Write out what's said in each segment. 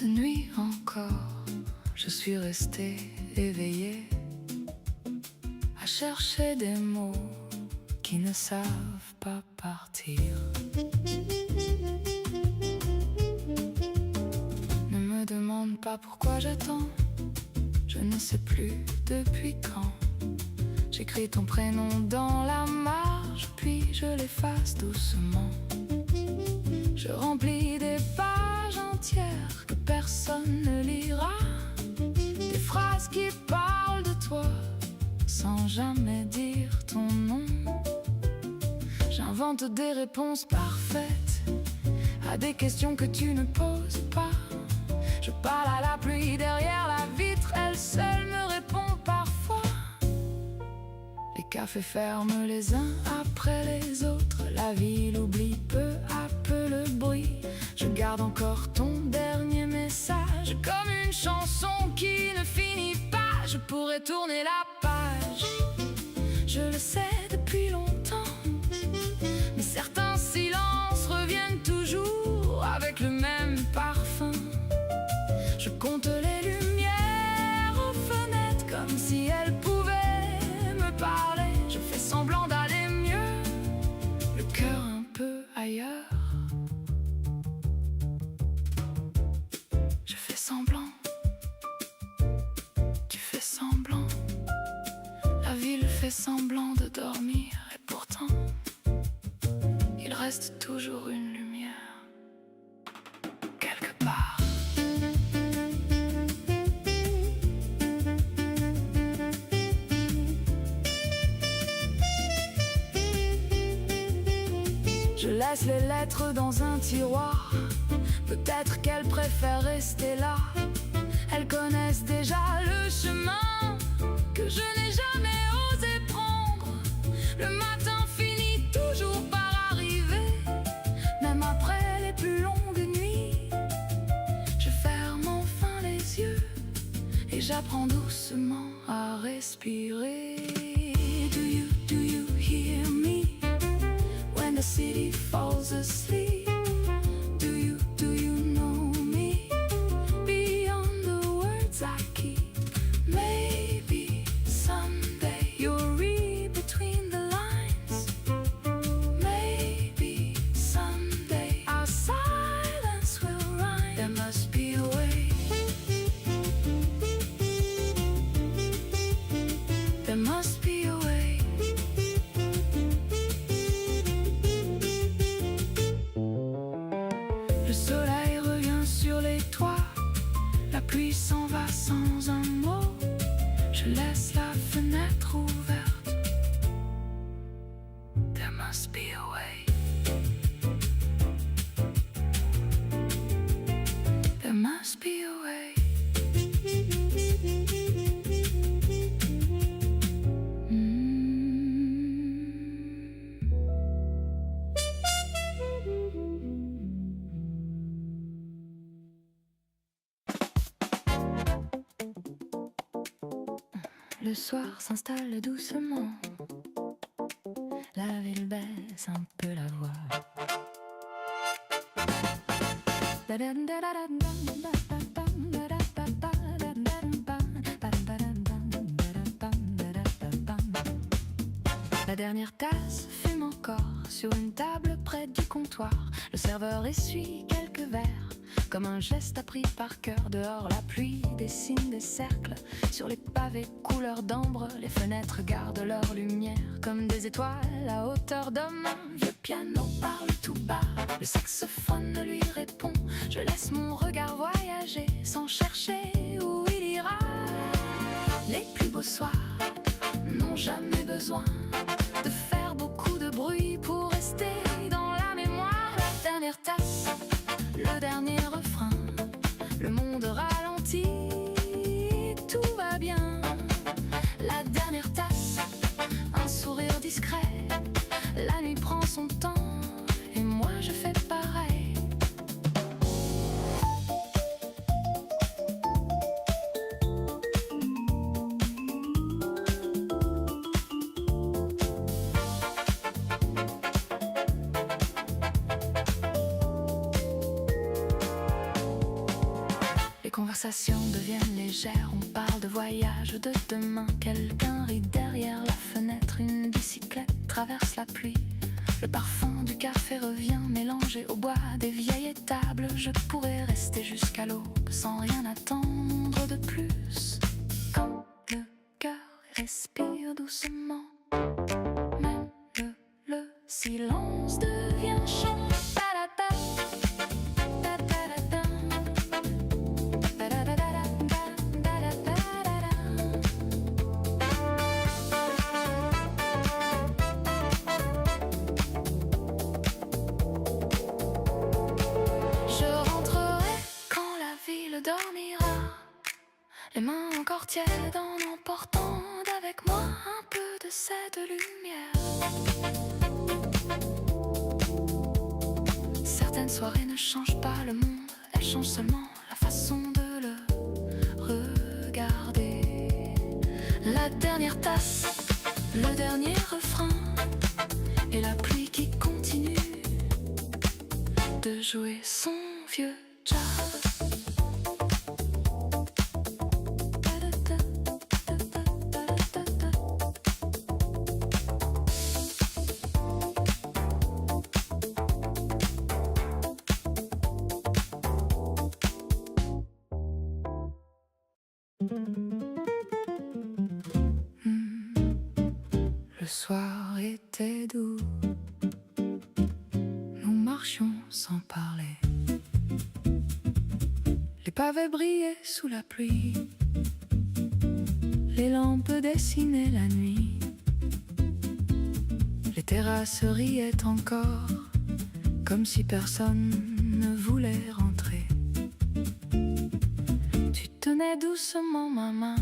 Cette nuit encore, je suis restée éveillée à chercher des mots qui ne savent pas partir. Ne me demande pas pourquoi j'attends, je ne sais plus depuis quand. J'écris ton prénom dans la marge, puis je l'efface doucement. Je remplis des pages entières que personne ne lira, des phrases qui parlent de toi sans jamais dire ton nom. J'invente des réponses parfaites à des questions que tu ne poses pas. Je parle à la pluie derrière la vitre, elle seule me répond parfois. Les cafés ferment les uns après les autres, la ville oublie peu à peu le bruit. Je garde encore ton dernier message comme une chanson qui ne finit pas. Je pourrais tourner la page, je le sais depuis longtemps, mais certains silences reviennent toujours avec le même parfum. Je compte les lumières aux fenêtres comme si elles pouvaient me parler. Je fais semblant d'aller mieux, le cœur un peu ailleurs. Je fais semblant, tu fais semblant, la ville fait semblant de dormir, et pourtant il reste toujours une lumière quelque part. Je laisse les lettres dans un tiroir, peut-être qu'elles préfèrent rester là. Elles connaissent déjà le chemin que je n'ai jamais osé prendre. Le matin finit toujours par arriver, même après les plus longues nuits. Je ferme enfin les yeux et j'apprends doucement à respirer. Do you hear me when the city falls asleep? Do you know me beyond the words I keep? Maybe someday you'll read between the lines. Maybe someday our silence will rhyme. There must be a way. There must be a way. Le soleil revient sur les toits, la pluie s'en va sans un mot. Je laisse la fenêtre ouverte. There must be a way. There must be a way. Le soir s'installe doucement, la ville baisse un peu la voix. La dernière tasse fume encore sur une table près du comptoir. Le serveur essuie quelques verres comme un geste appris par cœur. Dehors la pluie dessine des cercles sur les pavés couleur d'ambre. Les fenêtres gardent leur lumière comme des étoiles à hauteur d'homme. Le piano parle tout bas, le saxophone lui répond. Je laisse mon regard voyager sans chercher où il ira. Les plus beaux soirs n'ont jamais besoin de faire beaucoup de bruit pour rester dans la mémoire. La dernière tasse, le dernier refrain, le monde ralentit, tout va bien. La dernière tasse, un sourire discret, la nuit prend son temps et moi je fais pareil. conversations deviennent légères, on parle de voyage, de demain. Quelqu'un rit derrière la fenêtre, une bicyclette traverse la pluie. Le parfum du café revient mélangé au bois des vieilles étables. Je pourrais rester jusqu'à l'aube sans rien attendre de plus. Quand le cœur respire doucement, même le silence devient chant. Dormira, les mains encore tièdes en emportant avec moi un peu de cette lumière. Certaines soirées ne changent pas le monde, elles changent seulement la façon de le regarder. La dernière tasse, le dernier refrain, et la pluie qui continue de jouer son vieux jazz. Le soir était doux, nous marchions sans parler. Les pavés brillaient sous la pluie, les lampes dessinaient la nuit. Les terrasses riaient encore, comme si personne ne voulait rentrer. Tu tenais doucement ma main,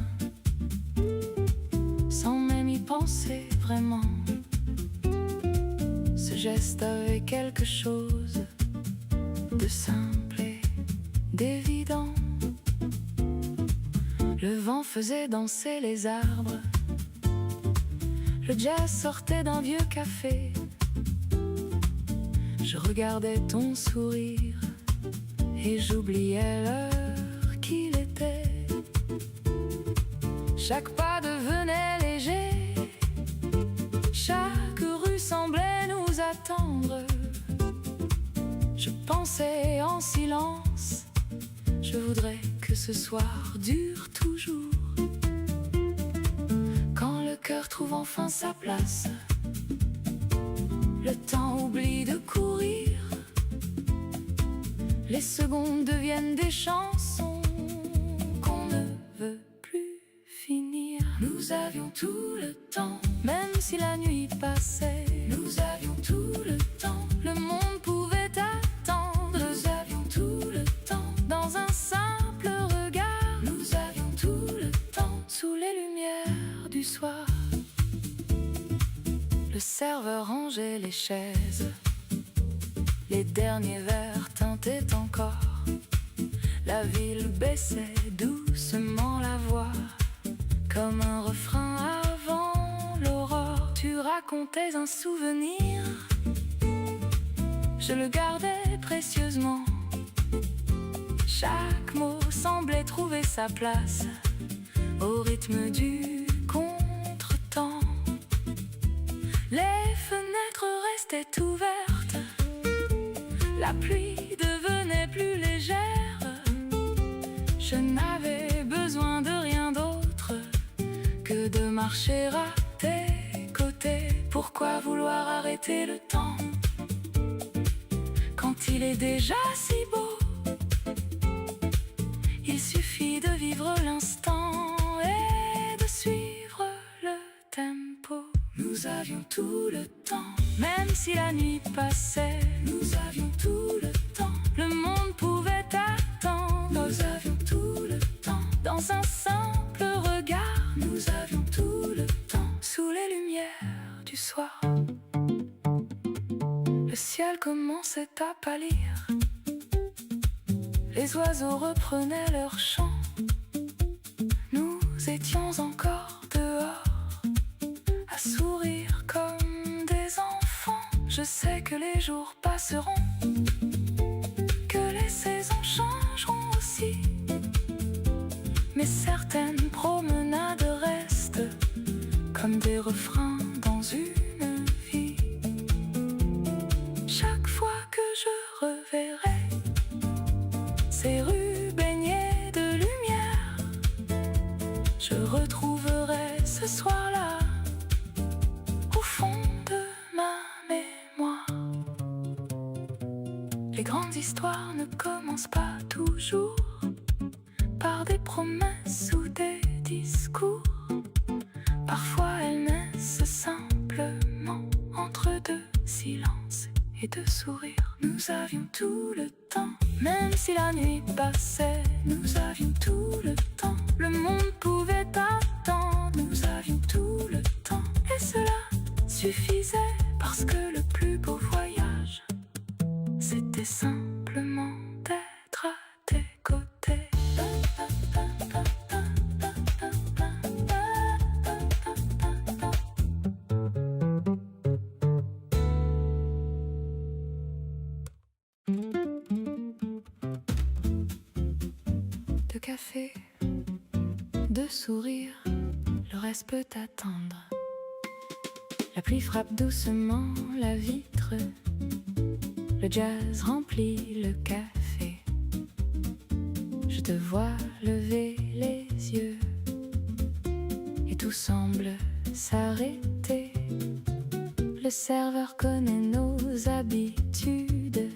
sans même y penser vraiment. Ce geste avait quelque chose de simple et d'évident. Le vent faisait danser les arbres, le jazz sortait d'un vieux café. Je regardais ton sourire et j'oubliais l'heure qu'il était. Chaque pas devenait léger, chaque rue semblait nous attendre. Je pensais en silence, je voudrais que ce soir dure toujours. Quand le cœur trouve enfin sa place, le temps oublie de courir, les secondes deviennent des chansons qu'on ne veut plus finir. Nous avions tout le temps, même si la nuit passait. Nous avions tout le temps, le monde pouvait attendre. Nous avions tout le temps, dans un simple regard. Nous avions tout le temps, sous les lumières du soir. Le serveur rangeait les chaises, les derniers verres tintaient encore. La ville baissait doucement la voix, comme un refrain avant l'aurore. Tu racontais un souvenir, je le gardais précieusement. Chaque mot semblait trouver sa place au rythme du contretemps. Les fenêtres restaient ouvertes, la pluie devenait plus légère. Je n'avais besoin de rien d'autre que de marcher à tes côtés. Pourquoi vouloir arrêter le temps quand il est déjà si beau? Il suffit de vivre l'instant et de suivre le tempo. Nous avions tout le temps, même si la nuit passait. Nous avions tout le temps, le monde pouvait attendre. Nous avions tout le temps, dans un simple regard. Nous avions tout le temps, sous les lumières du soir. Le ciel commençait à pâlir, les oiseaux reprenaient leur chant. Nous étions encore dehors, à sourire comme des enfants. Je sais que les jours passeront, que les saisons changeront aussi. Mais certaines promenades restent comme des refrains dans une vie. Chaque fois que je reverrai ces rues baignées de lumière, je retrouverai ce soir-là au fond de ma mémoire. Les grandes histoires ne commencent pas toujours par des promesses ou des discours. Parfois elles naissent simplement entre deux silences et deux sourires. Nous avions tout le temps, même si la nuit passait. Nous avions tout le temps, le monde pouvait attendre. Nous avions tout le temps, et cela suffisait. Parce que le plus beau voyage, c'était simplement d'être à tes côtés. De café, de sourire, le reste peut attendre. La pluie frappe doucement la vitre, le jazz remplit le café. Je te vois lever les yeux et tout semble s'arrêter. Le serveur connaît nos habitudes,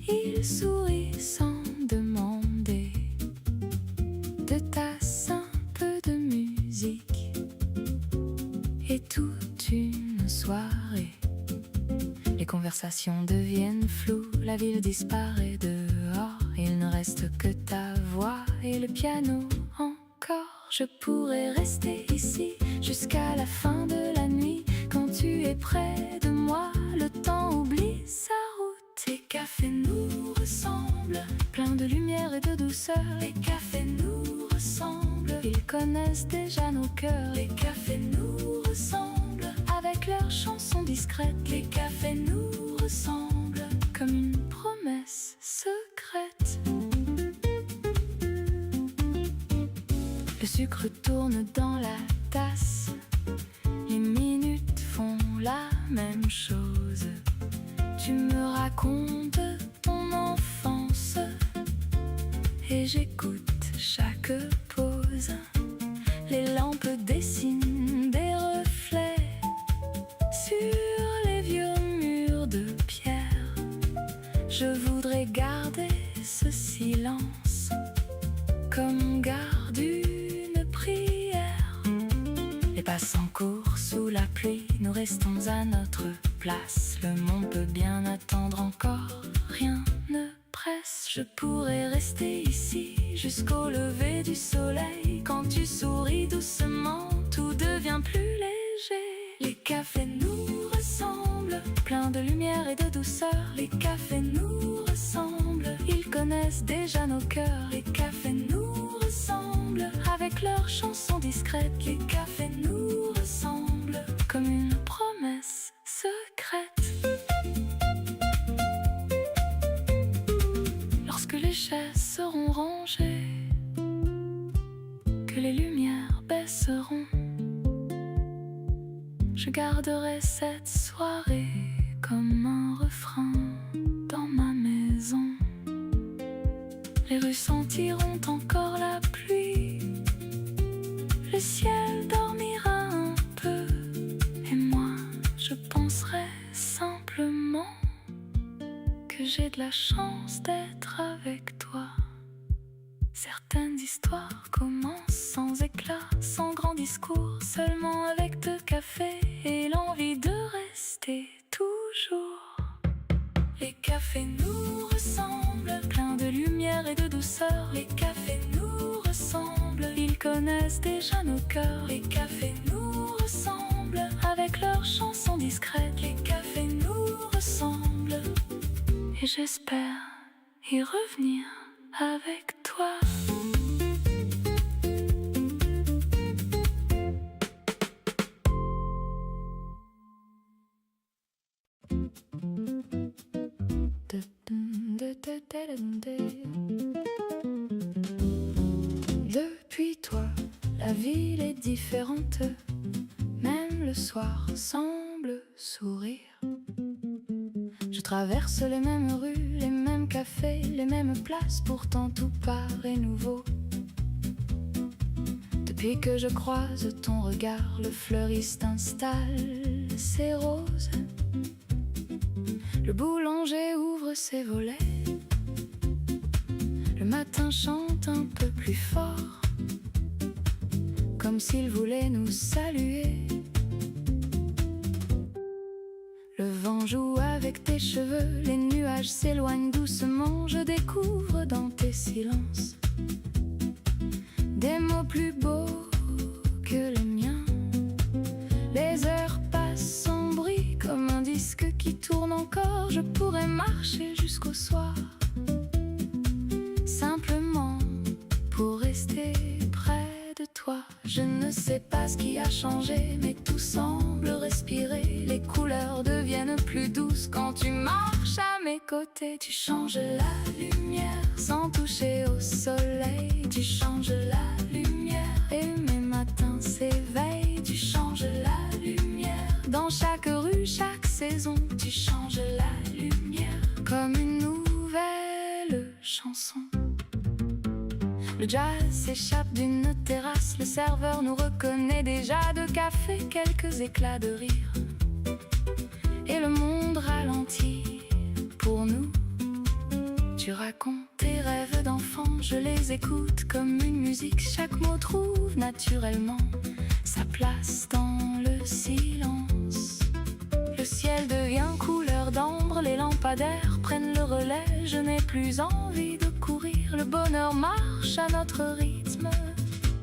il sourit sans demander. Deux tasses, un peu de musique et toute une soirée. Les conversations deviennent floues, la ville disparaît dehors. Il ne reste que ta voix et le piano encore. Je pourrais rester ici jusqu'à la fin de la nuit. Quand tu es près de moi, le temps oublie sa route. Les cafés nous ressemblent, plein de lumière et de douceur. Les cafés nous ressemblent, ils connaissent déjà nos cœurs. Les cafés nous ressemblent, avec leurs chansons discrètes. Les cafés nous ressemblent, comme une promesse secrète. Le sucre tourne dans la tasse, les minutes font la même chose. Tu me racontes ton enfance et j'écoute chaque pause. Les lampes dessinent des reflets sur les vieux murs de pierre. Je voudrais garder ce silence comme on garde une prière. Les passants courent sous la pluie, nous restons à notre place. Le monde peut bien attendre encore, rien ne presse. Je pourrais rester ici jusqu'au lever du soleil. Quand tu souris doucement, tout devient plus léger. Les cafés nous ressemblent, plein de lumière et de douceur. Les cafés nous ressemblent, ils connaissent déjà nos cœurs. Les cafés nous ressemblent, avec leurs chansons discrètes. Les cafés nous ressemblent, comme une promesse secrète. Lorsque les chaises seront rangées, que les lumières baisseront, je garderai cette soirée comme un refrain dans ma maison. Les rues sentiront encore la pluie, le ciel dormira un peu, et moi je penserai simplement que j'ai de la chance d'être avec toi. Certaines histoires commencent sans éclat, sans grand discours, seulement avec deux cafés et l'envie de rester toujours. Les cafés nous ressemblent, plein de lumière et de douceur. Les cafés nous ressemblent, ils connaissent déjà nos cœurs. Les cafés nous ressemblent, avec leurs chansons discrètes. Les cafés nous ressemblent, et j'espère y revenir avec toi. Depuis la ville est différente, même le soir semble sourire. Je traverse les mêmes rues, les mêmes cafés, les mêmes places, pourtant tout paraît nouveau. Depuis que je croise ton regard, le fleuriste installe ses roses. Le boulanger ouvre ses volets. Le matin chante un peu plus fort, comme s'il voulait nous saluer. Le vent joue avec tes cheveux, les nuages s'éloignent doucement. Je découvre dans tes silences des mots plus beaux que les miens. Les heures passent sans bruit, comme un disque qui tourne encore. Je pourrais marcher jusqu'au soir, simplement pour rester près de toi. Je ne sais pas ce qui a changé, mais tout semble respirer. Les couleurs deviennent plus douces quand tu marches à mes côtés. Tu changes la lumière sans toucher au soleil. Tu changes la lumière et mes matins s'éveillent. Tu changes la lumière dans chaque rue, chaque saison. Tu changes la lumière comme une nouvelle chanson. Le jazz s'échappe d'une terrasse, le serveur nous reconnaît déjà. De café, quelques éclats de rire, et le monde ralentit pour nous. Tu racontes tes rêves d'enfant, je les écoute comme une musique. Chaque mot trouve naturellement sa place dans le silence. Le ciel devient couleur d'ambre, les lampadaires prennent le relais. Je n'ai plus envie de courir, le bonheur marche à notre rythme.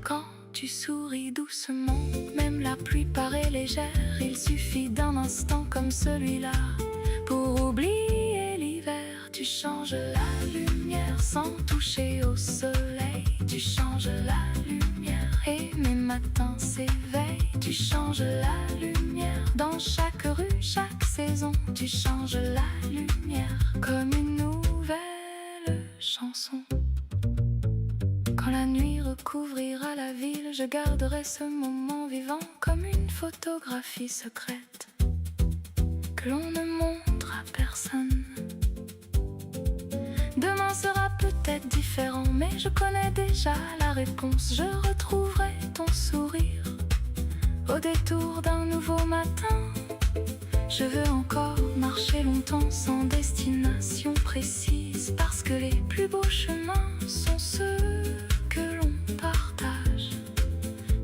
Quand tu souris doucement, même la pluie paraît légère. Il suffit d'un instant comme celui-là pour oublier l'hiver. Tu changes la lumière sans toucher au soleil. Tu changes la lumière et mes matins s'éveillent. Tu changes la lumière dans chaque rue, chaque saison. Tu changes la lumière comme une nouvelle chanson. Quand la nuit recouvrira la ville, je garderai ce moment vivant comme une photographie secrète que l'on ne montre à personne. Demain sera peut-être différent, mais je connais déjà la réponse. Je retrouverai ton sourire au détour d'un nouveau matin. Je veux encore marcher longtemps sans destination précise, parce que les plus beaux chemins sont ceux que l'on partage.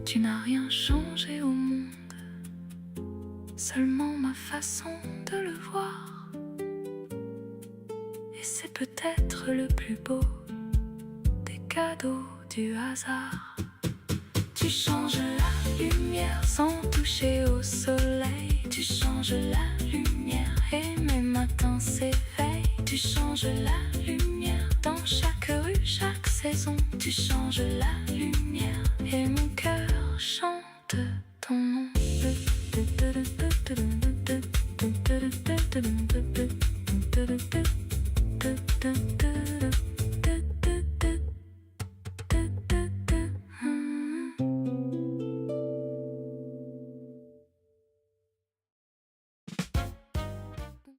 Tu n'as rien changé au monde, seulement ma façon de le voir. Et c'est peut-être le plus beau des cadeaux du hasard. Tu changes la lumière sans toucher au soleil. Tu changes la lumière et mes matins s'éveillent. Tu changes la lumière dans chaque rue, chaque saison. Tu changes la lumière et mon cœur chante ton nom.